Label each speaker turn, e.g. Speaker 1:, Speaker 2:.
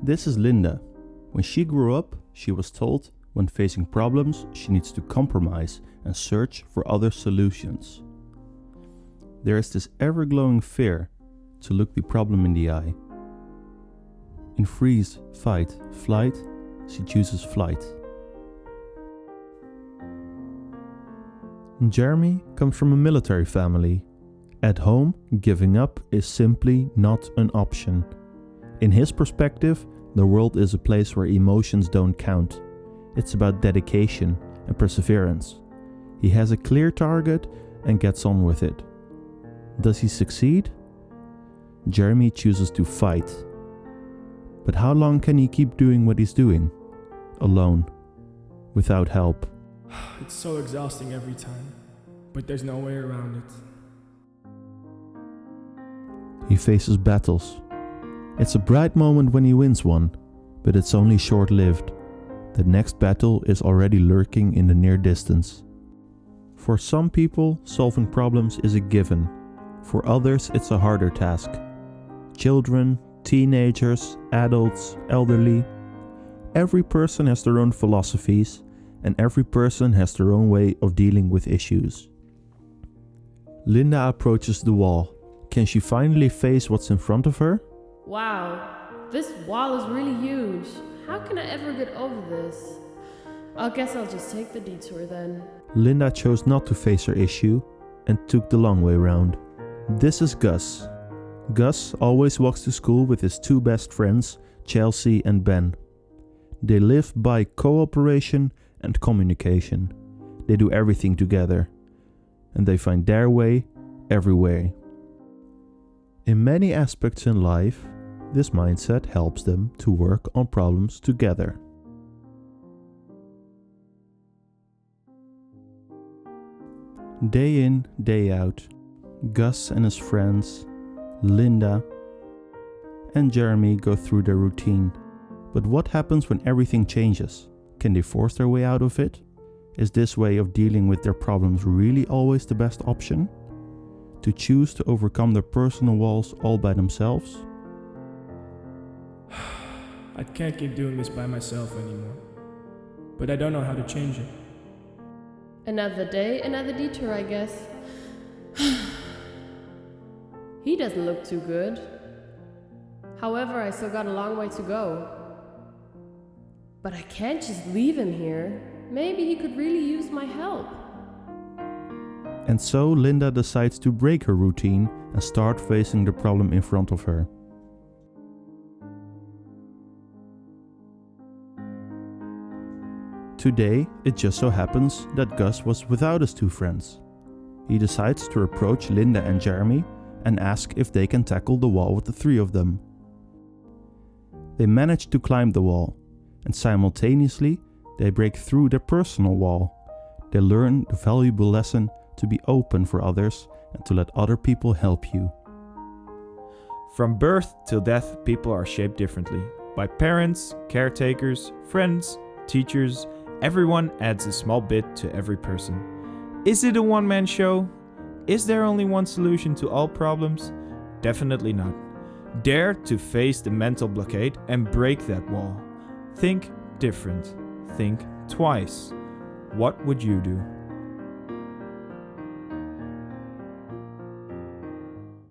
Speaker 1: This is Linda. When she grew up, she was told when facing problems, she needs to compromise and search for other solutions. There is this ever-glowing fear to look the problem in the eye. In freeze, fight, flight, she chooses flight. Jeremy comes from a military family. At home, giving up is simply not an option. In his perspective, the world is a place where emotions don't count. It's about dedication and perseverance. He has a clear target and gets on with it. Does he succeed? Jeremy chooses to fight. But how long can he keep doing what he's doing? Alone. Without help.
Speaker 2: It's so exhausting every time, but there's no way around it.
Speaker 1: He faces battles. It's a bright moment when he wins one, but it's only short-lived. The next battle is already lurking in the near distance. For some people, solving problems is a given. For others, it's a harder task. Children, teenagers, adults, elderly. Every person has their own philosophies, and every person has their own way of dealing with issues. Linda approaches the wall. Can she finally face what's in front of her?
Speaker 3: Wow, this wall is really huge. How can I ever get over this? I guess I'll just take the detour then.
Speaker 1: Linda chose not to face her issue and took the long way round. This is Gus. Gus always walks to school with his two best friends, Chelsea and Ben. They live by cooperation and communication. They do everything together, and they find their way every way. In many aspects in life, this mindset helps them to work on problems together. Day in, day out, Gus and his friends, Linda and Jeremy go through their routine. But what happens when everything changes? Can they force their way out of it? Is this way of dealing with their problems really always the best option? To choose to overcome their personal walls all by themselves?
Speaker 2: I can't keep doing this by myself anymore, but I don't know how to change it.
Speaker 3: Another day, another detour, I guess. He doesn't look too good. However, I still got a long way to go. But I can't just leave him here. Maybe he could really use my help.
Speaker 1: And so Linda decides to break her routine and start facing the problem in front of her. Today, it just so happens that Gus was without his two friends. He decides to approach Linda and Jeremy and ask if they can tackle the wall with the three of them. They manage to climb the wall, and simultaneously they break through their personal wall. They learn the valuable lesson to be open for others and to let other people help you.
Speaker 4: From birth till death, people are shaped differently. By parents, caretakers, friends, teachers. Everyone adds a small bit to every person. Is it a one-man show? Is there only one solution to all problems? Definitely not. Dare to face the mental blockade and break that wall. Think different. Think twice. What would you do?